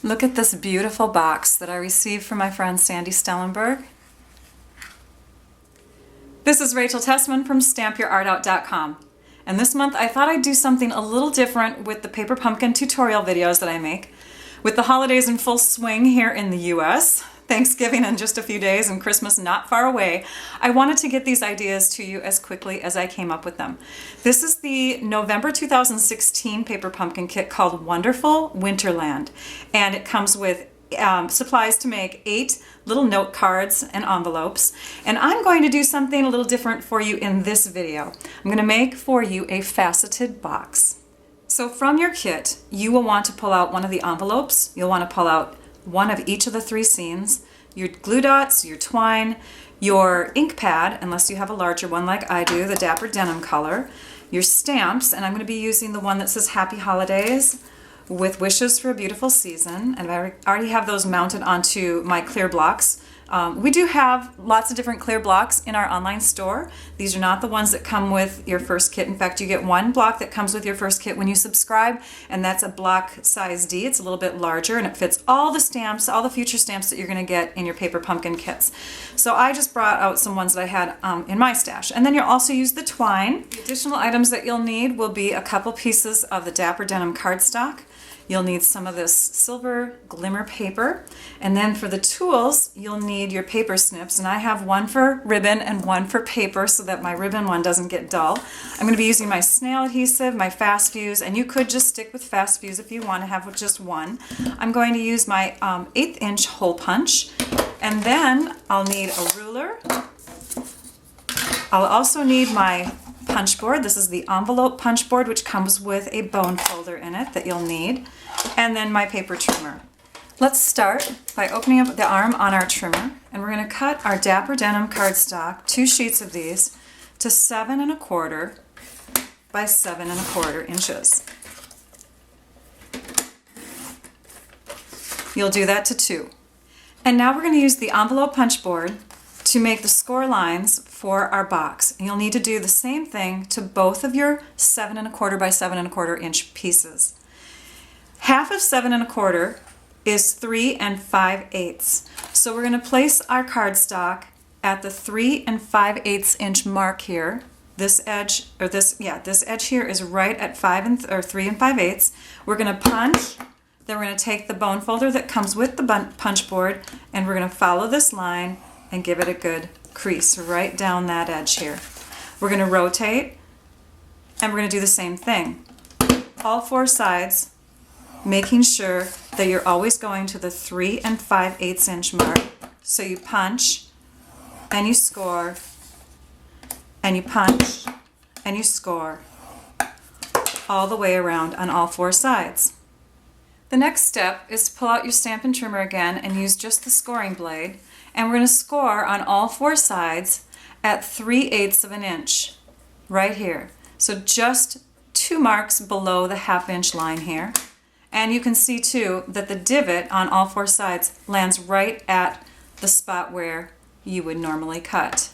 Look at this beautiful box that I received from my friend Sandy Stellenberg. This is Rachel Tessman from StampYourArtOut.com. And this month I thought I'd do something a little different with the paper pumpkin tutorial videos that I make. With the holidays in full swing here in the US, Thanksgiving in just a few days and Christmas not far away, I wanted to get these ideas to you as quickly as I came up with them. This is the November 2016 paper pumpkin kit called Wonderful Winterland, and it comes with supplies to make 8 little note cards and envelopes. And I'm going to do something a little different for you in this video. I'm going to make for you a faceted box. So from your kit, you will want to pull out one of the envelopes. You'll want to pull out one of each of the 3 scenes, your glue dots, your twine, your ink pad, unless you have a larger one like I do, the Dapper Denim color, your stamps, and I'm going to be using the one that says Happy Holidays with wishes for a beautiful season, and I already have those mounted onto my clear blocks. We do have lots of different clear blocks in our online store. These are not the ones that come with your first kit. In fact, you get one block that comes with your first kit when you subscribe, and that's a block size D. It's a little bit larger, and it fits all the stamps, all the future stamps that you're going to get in your paper pumpkin kits. So I just brought out some ones that I had in my stash. And then you'll also use the twine. The additional items that you'll need will be a couple pieces of the Dapper Denim cardstock. You'll need some of this silver glimmer paper, and then for the tools you'll need your paper snips, and I have one for ribbon and one for paper so that my ribbon one doesn't get dull. I'm going to be using my snail adhesive, my fast fuse, and you could just stick with fast fuse if you want to have just one. I'm going to use my 1/8 inch hole punch, and then I'll need a ruler. I'll also need my punch board. This is the envelope punch board, which comes with a bone folder in it that you'll need, and then my paper trimmer. Let's start by opening up the arm on our trimmer, and we're going to cut our Dapper Denim cardstock, 2 sheets of these, to 7 1/4 by 7 1/4 inches. You'll do that to 2. And now we're going to use the envelope punch board to make the score lines for our box. And you'll need to do the same thing to both of your 7 1/4 by 7 1/4 inch pieces. Half of 7 1/4 is 3 5/8. So we're going to place our cardstock at the 3 5/8 inch mark here. This edge, or this edge here is right at 3 5/8. We're going to punch. Then we're going to take the bone folder that comes with the punch board, and we're going to follow this line and give it a good crease right down that edge here. We're going to rotate, and we're going to do the same thing. All 4 sides, making sure that you're always going to the 3 5/8 inch mark. So you punch, and you score, and you punch, and you score, all the way around on all 4 sides. The next step is to pull out your Stampin' Trimmer again and use just the scoring blade. And we're going to score on all 4 sides at 3/8 of an inch, right here. So just 2 marks below the 1/2 inch line here. And you can see too that the divot on all 4 sides lands right at the spot where you would normally cut.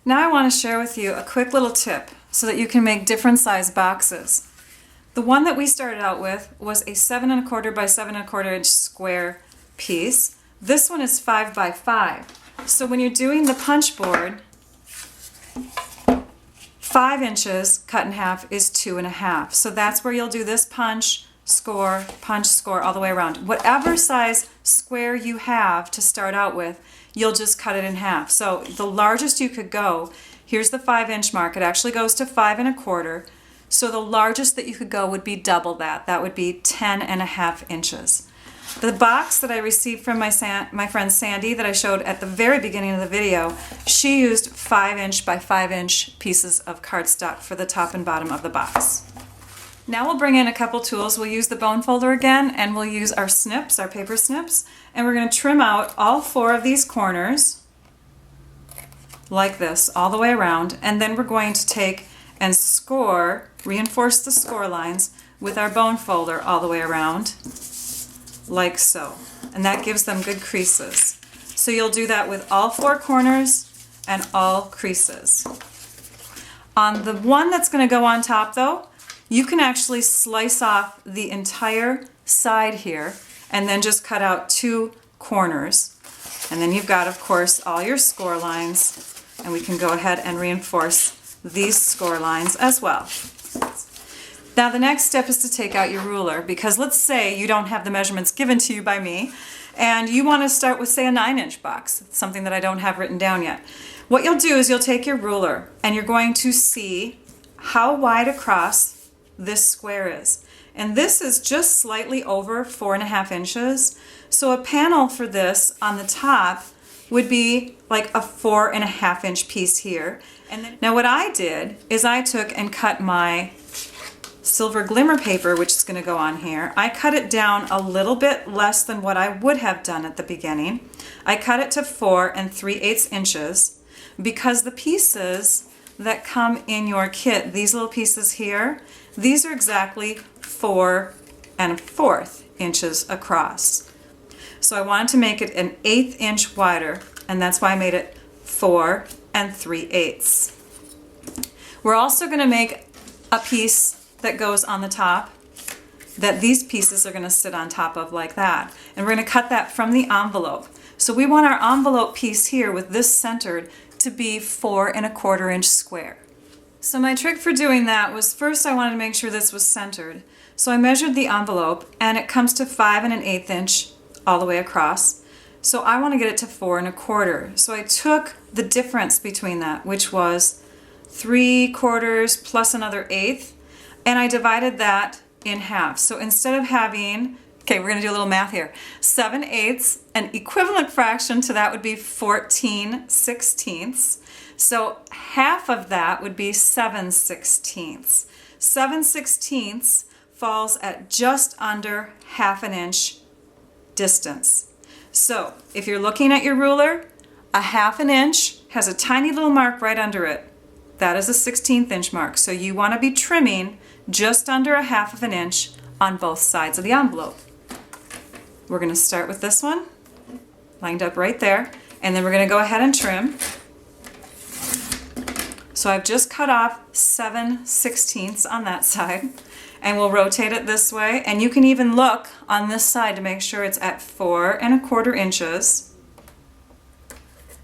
Now I want to share with you a quick little tip so that you can make different size boxes. The one that we started out with was a 7 1/4 by 7 1/4 inch square piece. This one is 5 by 5. So when you're doing the punch board, 5 inches cut in half is 2 1/2. So that's where you'll do this punch, score, all the way around. Whatever size square you have to start out with, you'll just cut it in half. So the largest you could go, here's the 5 inch mark. It actually goes to 5 1/4. So the largest that you could go would be double that. That would be 10 1/2 inches. The box that I received from my friend Sandy that I showed at the very beginning of the video, she used 5 inch by 5 inch pieces of cardstock for the top and bottom of the box. Now we'll bring in a couple tools. We'll use the bone folder again, and we'll use our snips, our paper snips, and we're going to trim out all 4 of these corners like this all the way around, and then we're going to take and score, reinforce the score lines with our bone folder all the way around, like so. And that gives them good creases. So you'll do that with all 4 corners and all creases. On the one that's going to go on top though, you can actually slice off the entire side here and then just cut out 2 corners. And then you've got, of course, all your score lines, and we can go ahead and reinforce these score lines as well. Now the next step is to take out your ruler, because let's say you don't have the measurements given to you by me and you want to start with, say, a 9-inch box, something that I don't have written down yet. What you'll do is you'll take your ruler and you're going to see how wide across this square is. And this is just slightly over 4.5 inches. So a panel for this on the top would be like a 4.5 inch piece here. And then, now what I did is I took and cut my silver glimmer paper, which is going to go on here. I cut it down a little bit less than what I would have done at the beginning. I cut it to 4 3/8 inches because the pieces that come in your kit, these little pieces here, these are exactly 4 1/4 inches across. So I wanted to make it an 1/8 inch wider, and that's why I made it 4 3/8. We're also going to make a piece that goes on the top that these pieces are going to sit on top of like that. And we're going to cut that from the envelope. So we want our envelope piece here with this centered to be 4 1/4 inch square. So my trick for doing that was, first I wanted to make sure this was centered. So I measured the envelope and it comes to 5 1/8 inch all the way across. So I want to get it to 4 1/4. So I took the difference between that, which was 3/4 plus another 1/8, and I divided that in half. So instead of having, okay, we're going to do a little math here, 7/8, an equivalent fraction to that would be 14/16. So half of that would be 7/16. 7/16 falls at just under 1/2 inch distance. So if you're looking at your ruler, a 1/2 inch has a tiny little mark right under it. That is a 1/16 inch mark. So you want to be trimming just under a 1/2 inch on both sides of the envelope. We're going to start with this one, lined up right there, and then we're going to go ahead and trim. So I've just cut off 7/16 on that side, and we'll rotate it this way, and you can even look on this side to make sure it's at 4 1/4 inches.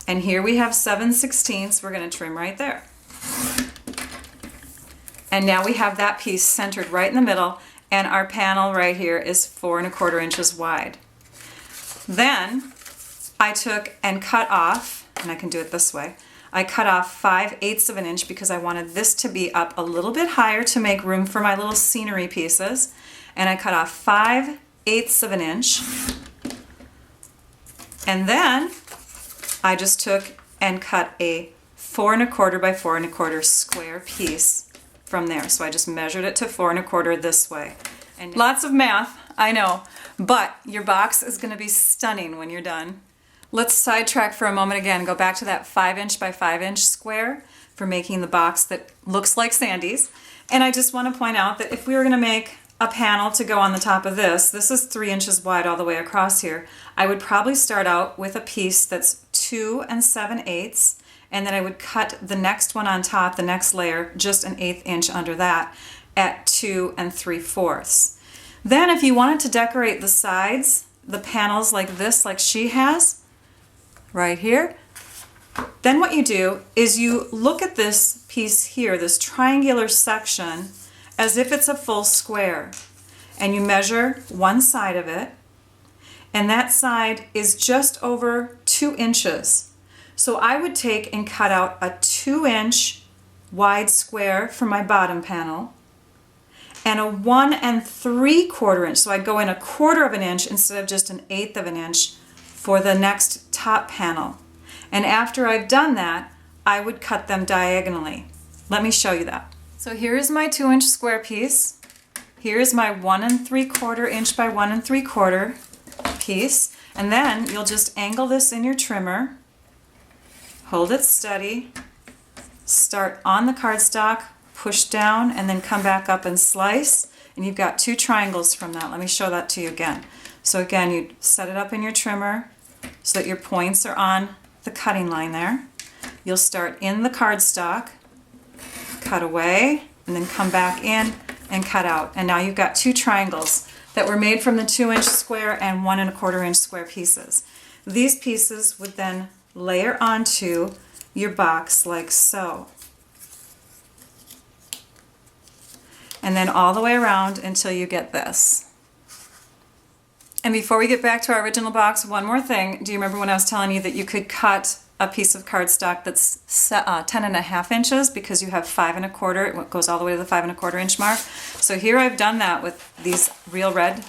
And here we have 7/16. We're going to trim right there. And now we have that piece centered right in the middle, and our panel right here is 4 1/4 inches wide. Then I took and cut off, and I can do it this way, I cut off 5/8 of an inch because I wanted this to be up a little bit higher to make room for my little scenery pieces. And I cut off 5/8 of an inch. And then I just took and cut a 4 1/4 by 4 1/4 square piece from there. So I just measured it to 4 1/4 this way. And lots of math, I know, but your box is going to be stunning when you're done. Let's sidetrack for a moment again, go back to that 5 inch by 5 inch square for making the box that looks like Sandy's. And I just want to point out that if we were going to make a panel to go on the top of this, this is 3 inches wide all the way across here, I would probably start out with a piece that's 2 7/8, and then I would cut the next one on top, the next layer, just an 1/8 inch under that at 2 3/4. Then if you wanted to decorate the sides, the panels like this, like she has, right here, then what you do is you look at this piece here, this triangular section, as if it's a full square. And you measure one side of it, and that side is just over 2 inches. So I would take and cut out a 2-inch wide square for my bottom panel, and a 1 3/4 inch, so I'd go in 1/4 of an inch instead of just an 1/8 of an inch for the next top panel. And after I've done that, I would cut them diagonally. Let me show you that. So here is my 2-inch square piece. Here is my 1 3/4 inch by 1 3/4 piece. And then you'll just angle this in your trimmer, hold it steady, start on the cardstock, push down, and then come back up and slice. And you've got 2 triangles from that. Let me show that to you again. So again, you set it up in your trimmer so that your points are on the cutting line there. You'll start in the cardstock, cut away and then come back in and cut out. And now you've got two triangles that were made from the 2-inch square and 1 1/4-inch square pieces. These pieces would then layer onto your box like so. And then all the way around until you get this. And before we get back to our original box, one more thing. Do you remember when I was telling you that you could cut a piece of cardstock that's 10 1/2 inches because you have 5 1/4, it goes all the way to the 5 1/4-inch mark. So here I've done that with these real red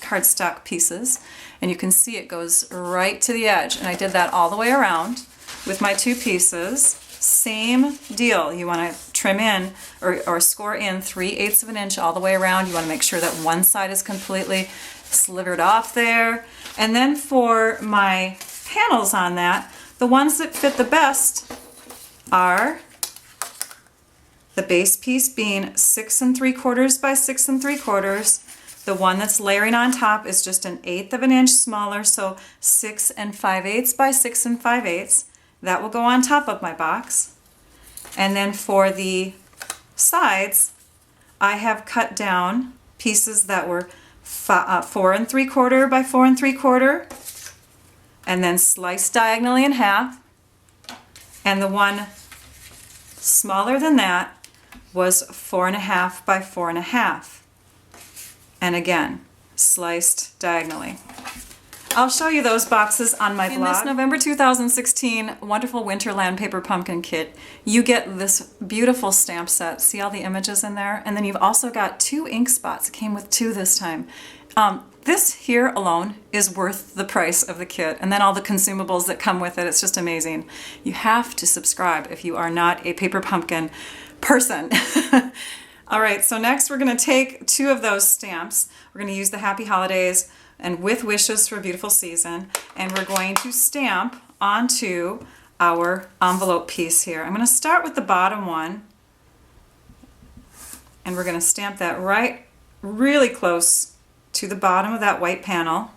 cardstock pieces, and you can see it goes right to the edge, and I did that all the way around with my two pieces. Same deal, you want to trim in or score in 3/8 of an inch all the way around. You want to make sure that one side is completely slivered off there. And then for my panels on that, the ones that fit the best are the base piece being 6 3/4 by 6 3/4. The one that's layering on top is just 1/8 of an inch smaller, so 6 5/8 by 6 5/8. That will go on top of my box. And then for the sides, I have cut down pieces that were 4 3/4 by 4 3/4, and then sliced diagonally in half. And the one smaller than that was 4 1/2 by 4 1/2. And again, sliced diagonally. I'll show you those boxes on my blog. In this November 2016 wonderful Winterland paper pumpkin kit, you get this beautiful stamp set. See all the images in there? And then you've also got 2 ink spots. It came with 2 this time. This here alone is worth the price of the kit, and then all the consumables that come with it. It's just amazing. You have to subscribe if you are not a paper pumpkin person. All right, so next we're going to take 2 of those stamps. We're going to use the Happy Holidays and With Wishes for a Beautiful Season, and we're going to stamp onto our envelope piece here. I'm going to start with the bottom one, and we're going to stamp that right really close to the bottom of that white panel.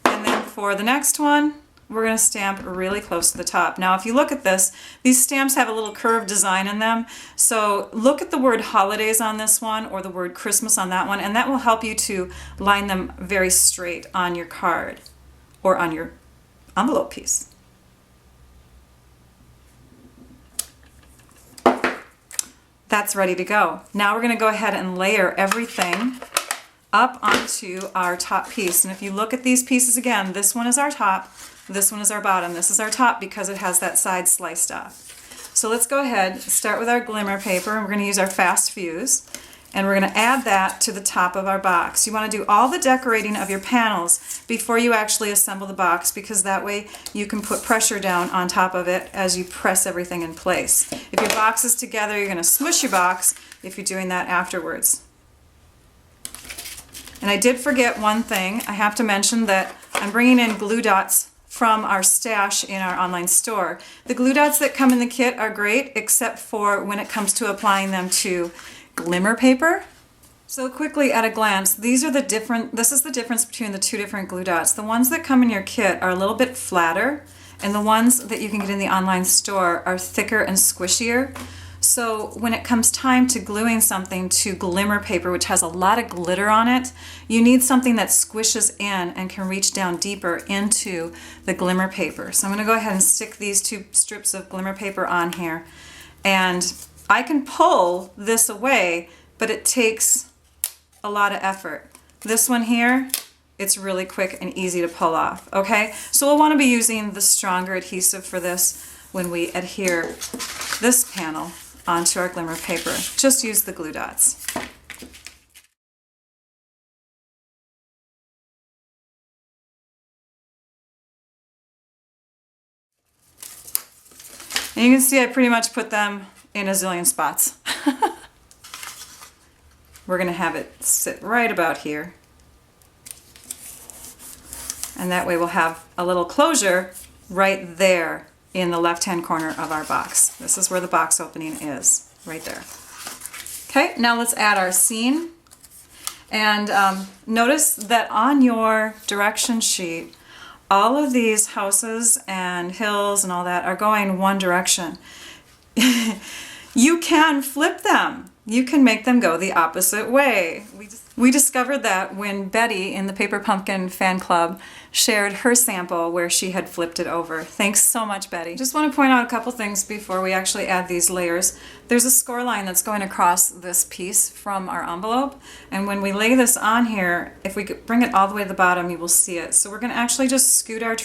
And then for the next one, we're going to stamp really close to the top. Now if you look at this, these stamps have a little curved design in them, so look at the word holidays on this one or the word Christmas on that one, and that will help you to line them very straight on your card or on your envelope piece. That's ready to go. Now we're going to go ahead and layer everything up onto our top piece. And if you look at these pieces again, this one is our top, this one is our bottom, this is our top because it has that side sliced off. So let's go ahead, start with our glimmer paper, and we're going to use our fast fuse, and we're going to add that to the top of our box. You want to do all the decorating of your panels before you actually assemble the box, because that way you can put pressure down on top of it as you press everything in place. If your box is together, you're going to smush your box if you're doing that afterwards. And I did forget one thing. I have to mention that I'm bringing in glue dots from our stash in our online store. The glue dots that come in the kit are great, except for when it comes to applying them to glimmer paper. So quickly at a glance, this is the difference between the 2 different glue dots. The ones that come in your kit are a little bit flatter, and the ones that you can get in the online store are thicker and squishier. So when it comes time to gluing something to glimmer paper, which has a lot of glitter on it, you need something that squishes in and can reach down deeper into the glimmer paper. So I'm going to go ahead and stick these 2 strips of glimmer paper on here. And I can pull this away, but it takes a lot of effort. This one here, it's really quick and easy to pull off. Okay, so we'll want to be using the stronger adhesive for this when we adhere this panel onto our glimmer paper. Just use the glue dots. And you can see I pretty much put them in a zillion spots. We're going to have it sit right about here. And that way we'll have a little closure right there in the left-hand corner of our box. This is where the box opening is, right there. Okay, now let's add our scene. And notice that on your direction sheet, all of these houses and hills and all that are going one direction. You can flip them. You can make them go the opposite way. We discovered that when Betty in the Paper Pumpkin fan club shared her sample where she had flipped it over. Thanks so much, Betty. Just want to point out a couple things before we actually add these layers. There's a score line that's going across this piece from our envelope, and when we lay this on here, if we could bring it all the way to the bottom, you will see it. So we're going to actually just scoot our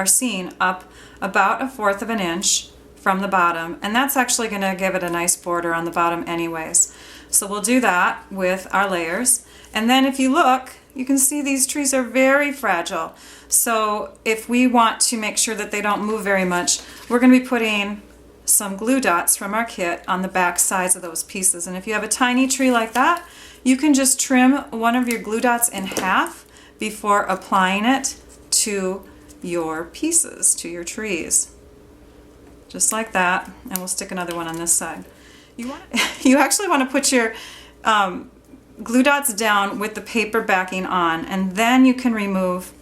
scene up about 1/4 of an inch from the bottom, and that's actually going to give it a nice border on the bottom anyways. So we'll do that with our layers. And then if you look, you can see these trees are very fragile. So if we want to make sure that they don't move very much, we're going to be putting some glue dots from our kit on the back sides of those pieces. And if you have a tiny tree like that, you can just trim one of your glue dots in half before applying it to your pieces, to your trees. Just like that. And we'll stick another one on this side. You actually want to put your glue dots down with the paper backing on, and then you can remove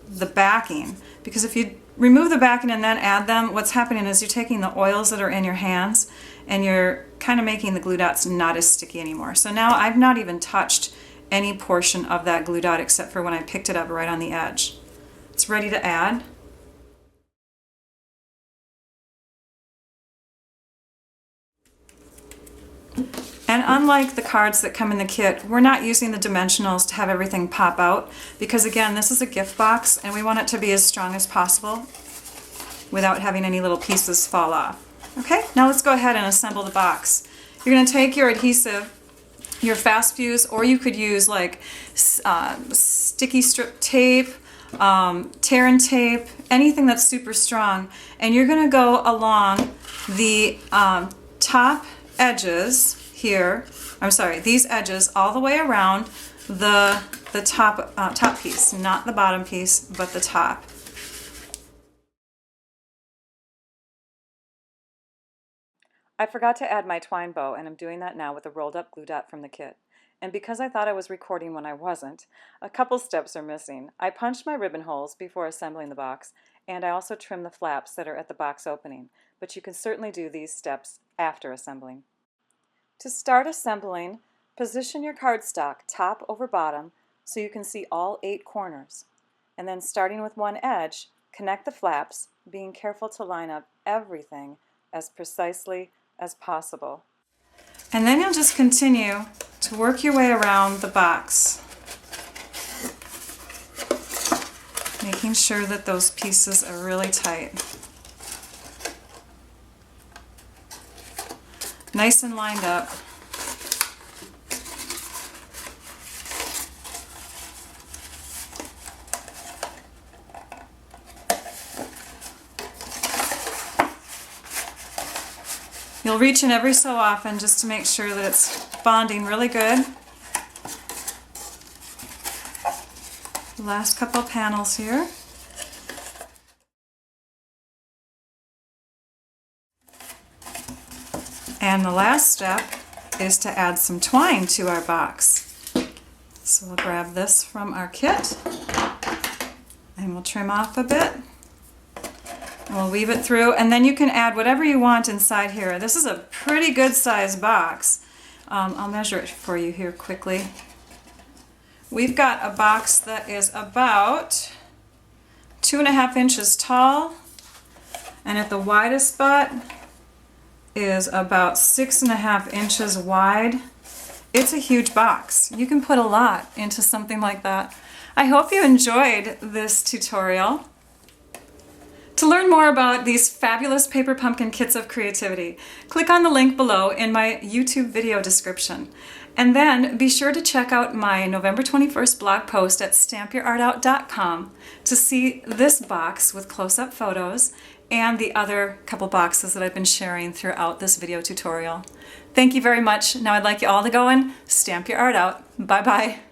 the backing, because if you remove the backing and then add them, what's happening is you're taking the oils that are in your hands and you're kind of making the glue dots not as sticky anymore. So now I've not even touched any portion of that glue dot except for when I picked it up right on the edge. It's ready to add. And unlike the cards that come in the kit, we're not using the dimensionals to have everything pop out, because again, this is a gift box and we want it to be as strong as possible without having any little pieces fall off. Okay, now let's go ahead and assemble the box. You're going to take your adhesive, your fast fuse, or you could use like sticky strip tape, tear and tape, anything that's super strong, and you're going to go along the top edges here, these edges all the way around the top piece, not the bottom piece, but the top. I forgot to add my twine bow, and I'm doing that now with a rolled up glue dot from the kit. And because I thought I was recording when I wasn't, a couple steps are missing. I punched my ribbon holes before assembling the box, and I also trimmed the flaps that are at the box opening, but you can certainly do these steps after assembling. To start assembling, position your cardstock top over bottom so you can see all 8 corners. And then starting with one edge, connect the flaps, being careful to line up everything as precisely as possible. And then you'll just continue to work your way around the box, making sure that those pieces are really tight. Nice and lined up. You'll reach in every so often just to make sure that it's bonding really good. The last couple panels here. And the last step is to add some twine to our box. So we'll grab this from our kit and we'll trim off a bit. And we'll weave it through, and then you can add whatever you want inside here. This is a pretty good sized box. I'll measure it for you here quickly. We've got a box that is about 2.5 inches tall, and at the widest spot is about 6.5 inches wide. It's a huge box. You can put a lot into something like that. I hope you enjoyed this tutorial. To learn more about these fabulous paper pumpkin kits of creativity, click on the link below in my YouTube video description. And then be sure to check out my November 21st blog post at stampyourartout.com to see this box with close-up photos and the other couple boxes that I've been sharing throughout this video tutorial. Thank you very much. Now I'd like you all to go and stamp your art out. Bye-bye.